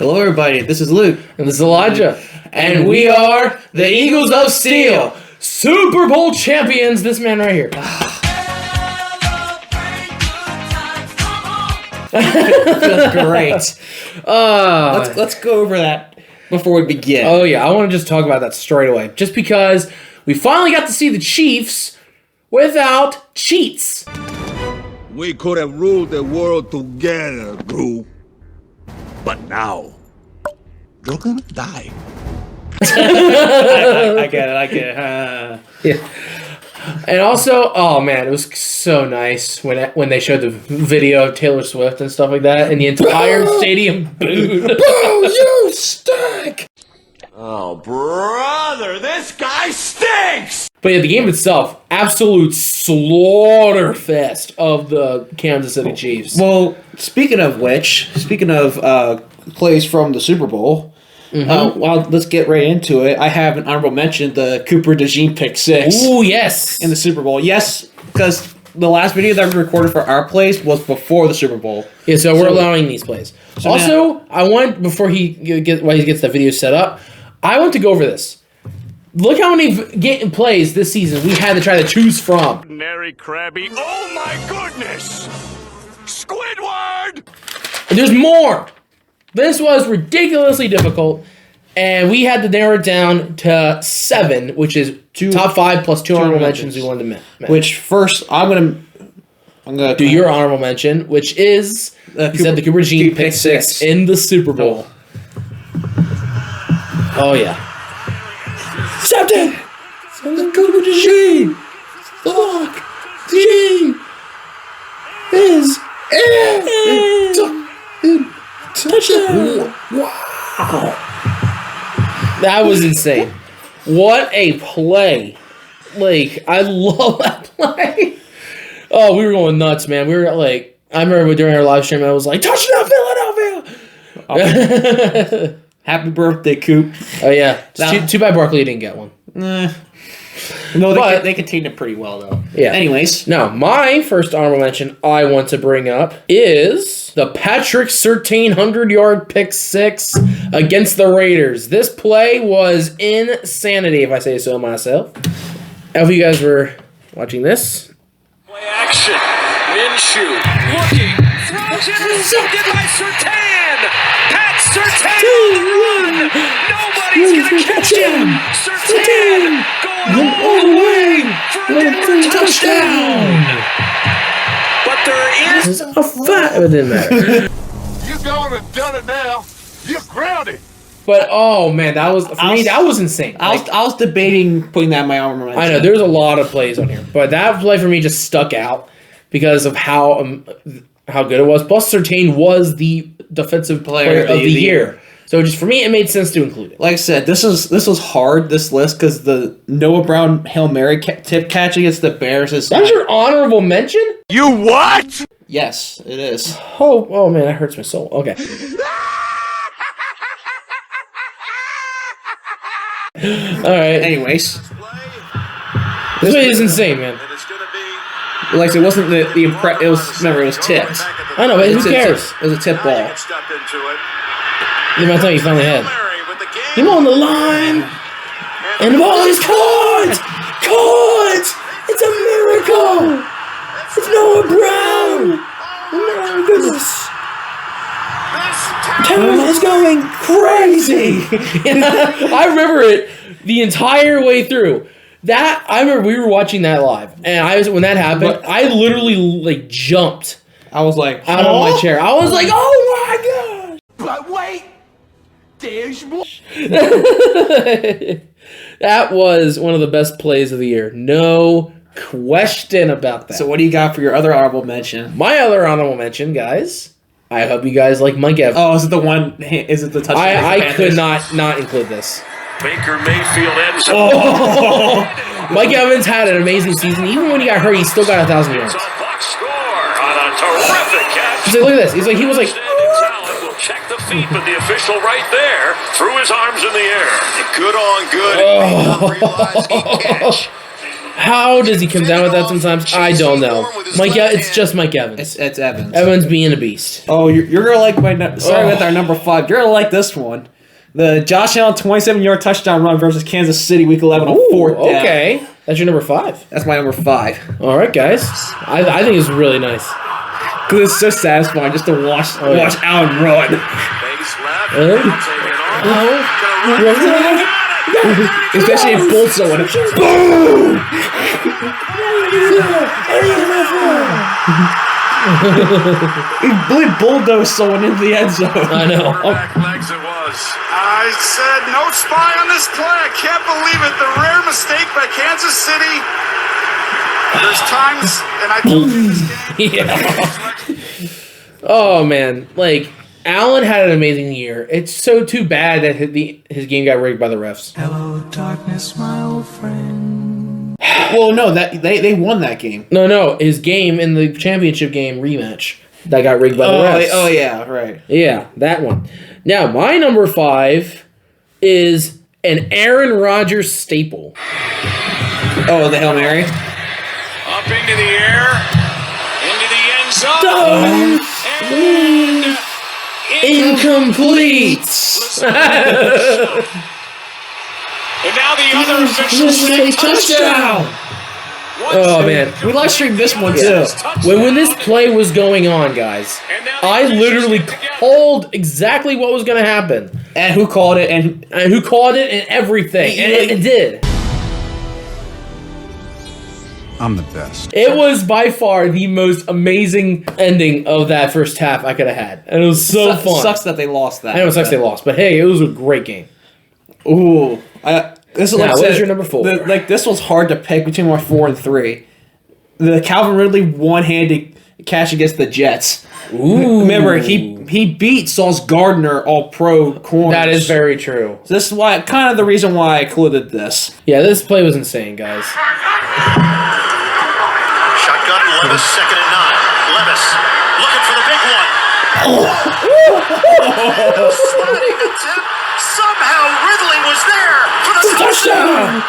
Hello, everybody. This is Luke. And this is Elijah. And we are the Eagles of Steel, Super Bowl champions. This man right here. Feels great. Let's go over that before we begin. Oh, yeah. I want to just talk about that straight away. Just because we finally got to see the Chiefs without cheats. We could have ruled the world together, Gru. But now, you're gonna die. I get it. Yeah. And also, oh man, it was so nice when they showed the video of Taylor Swift and stuff like that, and the entire stadium booed. Boo, you stink! Oh, brother, this guy stinks! But yeah, the game itself, absolute slaughter fest of the Kansas City Chiefs. Well, speaking of plays from the Super Bowl, let's get right into it. I have an honorable mention, the Cooper DeJean pick six. Ooh, yes. In the Super Bowl. Yes, because the last video that we recorded for our plays was before the Super Bowl. Yeah, so we're allowing these plays. So also, I want, before he gets the video set up, I want to go over this. Look how many plays this season we had to try to choose from. Ordinary Krabby. Oh my goodness! Squidward! And there's more. This was ridiculously difficult, and we had to narrow it down to 7, which is top 5 plus 2 honorable mentions we wanted to mention. Which first, I'm gonna do your honorable mention, which is you said the Cooper DeJean pick 6 in the Super Bowl. Oh yeah. Accepted! The Cooper DeJean! Fuck! DeJean! Is touchdown! Wow! That was insane. What a play. Like, I love that play. Oh, we were going nuts, man. We were like, I remember during our live stream, I was like, touchdown Philadelphia! Happy birthday, Coop. Oh, yeah. Too bad Barkley didn't get one. No, they contained it pretty well, though. Yeah. Anyways. Now, my first honorable mention I want to bring up is the Patrick Surtain 100-yard pick 6 against the Raiders. This play was insanity, if I say so myself. If you guys were watching this. Play action. Minshew looking. Throws intercepted by Surtain. Pat Surtain on the run. Nobody's going to catch him. Surtain going all the way for a Denver touchdown. But there is a fact. It didn't matter. You gone and done it now. You're grounded. But oh man, that was that was insane. I was debating putting that in my honorable mention. I know there's a lot of plays on here, but that play for me just stuck out because of how good it was. Plus, Surtain was the defensive player of the year. So just for me, it made sense to include it. Like I said, this was hard, this list, because the Noah Brown Hail Mary tip catch against the Bears is... That's your honorable mention? You what? Yes, it is. Oh man, that hurts my soul. Okay. Alright. Anyways. This play is insane, man. Like I said, it wasn't it was tipped. I know, but who cares? It was a tip ball. The amount of time you finally had. Him on the line! And the ball is caught! Caught! It's a miracle! It's Noah Brown! Oh my goodness! Town is going crazy! I remember it the entire way through. I remember we were watching that live, and when that happened, I literally jumped. I was like out of my chair. I was like, oh my god! But wait! There's more. That was one of the best plays of the year. No question about that. So what do you got for your other honorable mention? My other honorable mention, guys. I hope you guys like Mike Evans. Oh, is it the one? Is it the touchdown? I could not include this. Baker Mayfield ends up. Oh. Mike Evans had an amazing season. Even when he got hurt, he still got 1,000 yards. It's a box score on a terrific catch. He's like, look at this. He was like. Will check the feet, but the official right there threw his arms in the air. Good on good. Oh. Realized he catch. How does he come down with that sometimes? I don't know. It's just Mike Evans. It's Evans. Evans being a beast. Oh, you're gonna like with our number 5. You're gonna like this one. The Josh Allen 27-yard touchdown run versus Kansas City Week 11 on 4th down. Okay, that's your number 5. That's my number 5. All right, guys. I think it's really nice. Because it's so satisfying just to watch Allen run. Base left. Especially in full zone. Boom! He bulldozed someone into the end zone. I know. Quarterback legs it was. I said no spy on this play. I can't believe it. The rare mistake by Kansas City. There's times, and I told you this game. Yeah. Oh man, like Allen had an amazing year. It's so too bad that his game got rigged by the refs. Hello, darkness, my old friend. Well, no, that they won that game. No, his game in the championship game rematch that got rigged by the refs. Oh yeah, right. Yeah, that one. Now, my number 5 is an Aaron Rodgers staple. Oh, the Hail Mary. Up into the air, into the end zone, and Incomplete. And now the other official says touchdown. Oh man, We live streamed this one too. when this play was going on, guys, I literally called exactly what was going to happen And who called it? And and who called it and everything, and it did. I'm the best. It was by far the most amazing ending of that first half I could have had, and it was so fun. Sucks that they lost that. I know it sucks they lost, but hey, it was a great game. Ooh, this is Now, like I what said, is your number 4? This one's hard to pick between my 4 and 3. The Calvin Ridley one-handed catch against the Jets. Ooh, Remember, he beat Sauce Gardner All-Pro corners. that is very true. So this is why kind of the reason why I included this. Yeah, this play was insane, guys. Shotgun, Levis, 2nd and 9. Levis, looking for the big one. Sliding attempt. Somehow Ridley was there for the touchdown.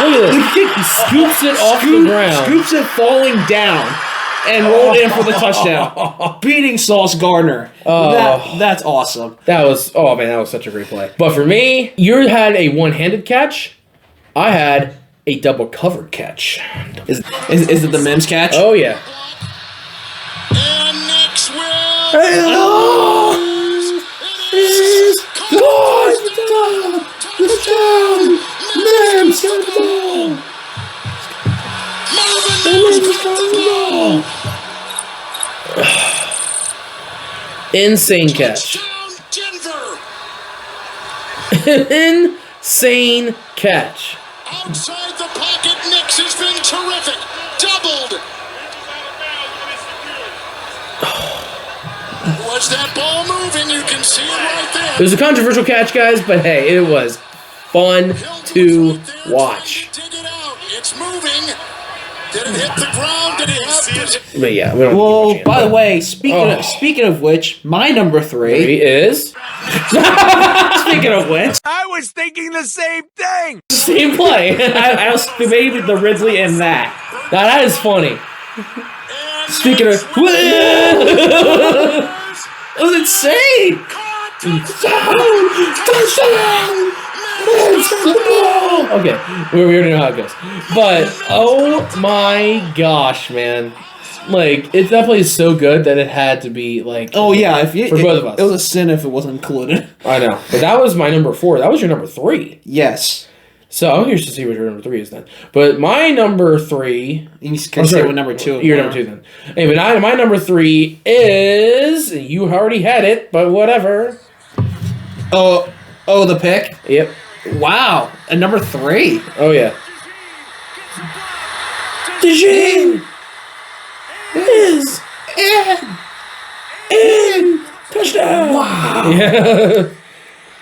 Look at this. He scoops it off the ground. Scoops it falling down and rolled in for the touchdown. Beating Sauce Gardner. That's awesome. That was such a great play. But for me, you had a one-handed catch. I had a double covered catch. Is it the Mims catch? Oh yeah. And next will. Insane catch. Denver. Insane catch. Outside the pocket, Nix has been terrific. Doubled. Was that ball moving? You can see it right there. It was a controversial catch, guys, but hey, it was fun to watch. Dig it out. It's moving. Did it hit the ground? Did he have to? But yeah, we don't. Well, by the way, speaking of which, my number 3. He is Speaking of which, I was thinking the same thing. same play. I was debating the Ridley and that. Now that is funny. Speaking of, it was insane. Okay, we already know how it goes. But oh my gosh, man! Like that play is so good that it had to be like. Oh yeah, for both of us. It was a sin if it wasn't included. I know, but that was my number 4. That was your number 3. Yes. So I'm curious to see what your number 3 is then. But my number 3. You can say what number 2. Your number 2 then. Anyway, my number 3 is you already had it, but whatever. Oh, the pick. Yep. Wow, a number 3. Oh yeah. DeJean is in touchdown. Wow. Yeah.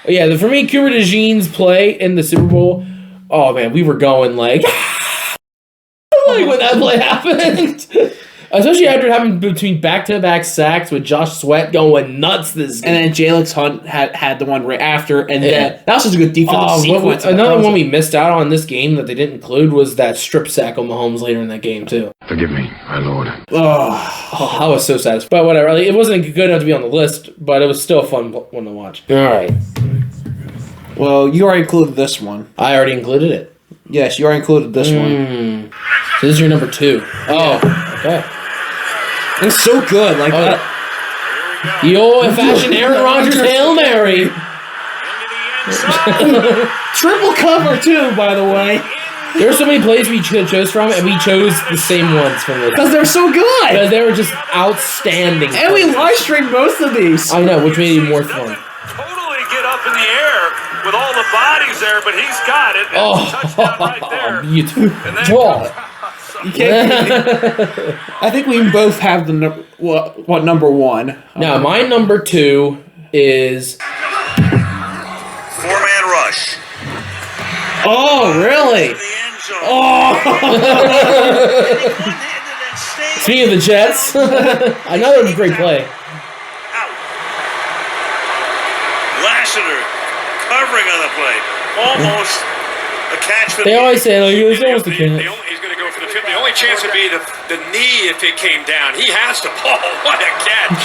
Yeah. For me, Cooper DeJean's play in the Super Bowl. Oh man, we were going like when that play happened. Especially after having between back-to-back sacks with Josh Sweat going nuts this game. And then Jalen Hunt had the one right after, and then that was just a good defensive sequence. Another one we missed out on this game that they didn't include was that strip sack on Mahomes later in that game too. Forgive me, my lord. Oh, I was so satisfied. But whatever, like, it wasn't good enough to be on the list, but it was still a fun one to watch. All right. Well, you already included this one. I already included it. Yes, you already included this one. So this is your number 2. Oh, okay. It's so good. Like the old-fashioned Aaron Rodgers Hail Mary. triple cover too, by the way. There were so many plays we chose from, and we chose the same ones from this. Because they're so good. Because they were just outstanding. And we live streamed most of these. I know, which made it more fun. Totally get up in the air with all the bodies there, but he's got it. Touchdown right there. Beautiful. And then, You can't. I think we both have the what number 1. Now, my number 2 is... 4-man rush. Oh, really? Speaking of the Jets, another great play. Lassiter covering on the play. Almost a catch for They always say, like, it's almost a catch. he's going to go for the 50. The only chance would be the knee if it came down. He has to. Oh, what a catch.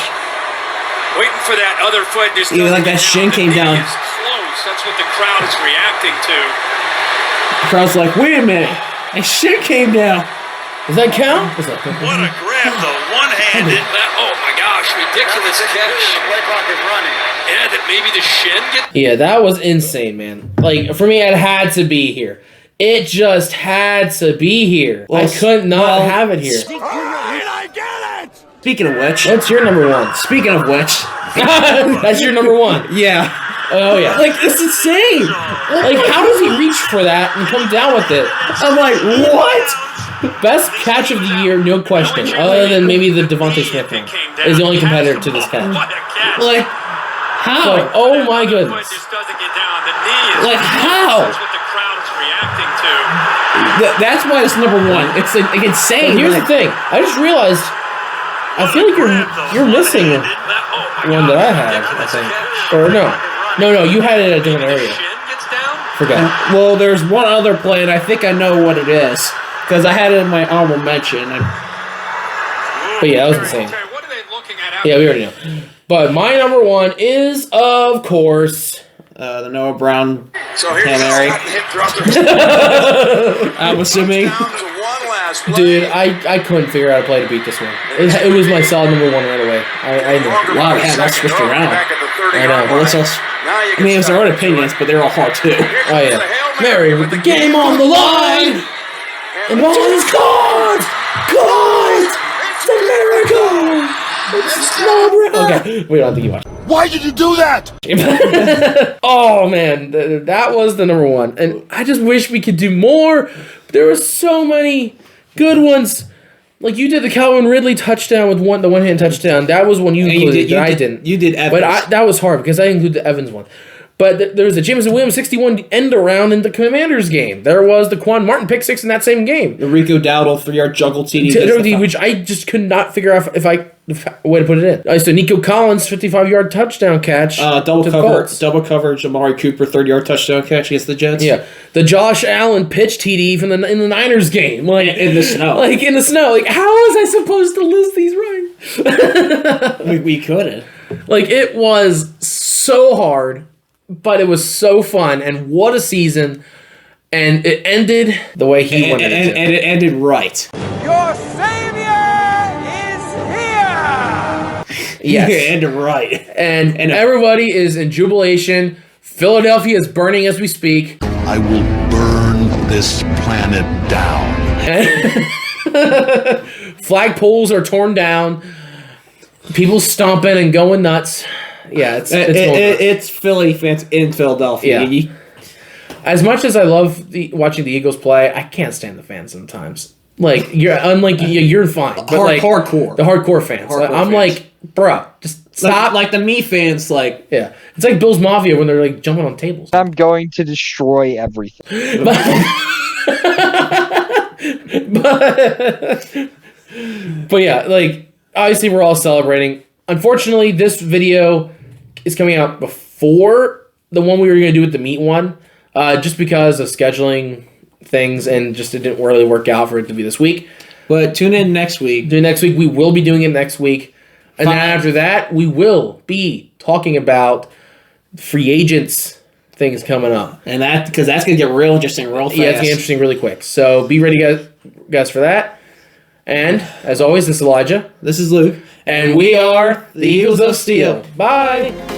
Waiting for that other foot. Just Even like that shin came down. It's close. That's what the crowd is reacting to. The crowd's like, wait a minute. And shit came down. Does that count? What a grab, the one-handed. Oh my gosh, ridiculous catch. Play clock is running. Yeah, that maybe the shin get. Yeah, that was insane, man. Like, for me, it had to be here. It just had to be here. I could not have it here. I get it! Speaking of which. What's your number 1? Speaking of which. That's your number 1. Yeah. Oh, yeah. Like, it's insane. Like, how does he reach for that and come down with it? I'm like, what? Best catch of the year, no question. Other than maybe the Devontae Smith one. Is the only competitor to this catch. What a catch. Like, how? So, oh my goodness. Just doesn't get down. The knee is. Like, how? That's what the crowd is reacting to. That's why it's number 1. It's like insane. And here's the thing. I just realized, I feel like you're missing one that I had, I think. Or no. No, you had it at a different area. Shin gets down. Forgot. Well, there's one other play, and I think I know what it is. Because I had it in my honorable mention. But yeah, that was insane. Okay, what are they looking at? Yeah, we already know. But my number 1 is, of course... The Noah Brown. So here's Hail Mary. the hit drop the I'm assuming. down to one last play. Dude, I couldn't figure out a play to beat this one. It was my solid number 1 right away. I knew. Wow, yeah, that's switched around. Back at the 30 I know. yard Well, line. it's also, Now you I can mean, it's their start own opinions, but they're all hard too. Here Oh, comes yeah. the Hail Mary with the game on the line! And what is called? It's a miracle! It's okay, we don't have to keep watching. Why did you do that? Oh man, that was the number 1, and I just wish we could do more. There were so many good ones. Like you did the Calvin Ridley touchdown with the one-hand touchdown. That was one you included. I didn't. You did Evans. But that was hard because I included the Evans one. But there was a Jameson Williams 61 end around in the Commanders game. There was the Quan Martin pick 6 in that same game. The Rico Dowdle 3-yard juggle TD. Which I just could not figure out if I way to put it in. I used to Nico Collins 55-yard touchdown catch. Double to the cover, Colts. double coverage. Amari Cooper 30-yard touchdown catch against the Jets. Yeah, the Josh Allen pitch TD from in the Niners game, like in the snow. Like in the snow. Like how was I supposed to list these right? we couldn't. Like it was so hard, but it was so fun, and what a season! And it ended the way he wanted it to. And it ended right. Your savior is here! Yes. It ended right. And everybody is in jubilation. Philadelphia is burning as we speak. I will burn this planet down. Flagpoles are torn down. People stomping and going nuts. Yeah, It's Philly fans in Philadelphia. Yeah. As much as I love watching the Eagles play, I can't stand the fans sometimes. Like you're fine, but hardcore. the hardcore fans. I'm fans. like, bruh, just stop. Like the me fans, like Yeah, it's like Bill's Mafia when they're like jumping on tables. I'm going to destroy everything. But yeah, like, obviously we're all celebrating. Unfortunately, this video is coming out before the one we were going to do with the meat one, just because of scheduling things, and just it didn't really work out for it to be this week. But tune in next week. We will be doing it next week. And then after that, we will be talking about free agents things coming up. And because that's going to get real interesting real fast. Yeah, it's going to get interesting really quick. So be ready, guys, for that. And as always, this is Elijah. This is Luke. And we are the Eagles of Steel. Bye.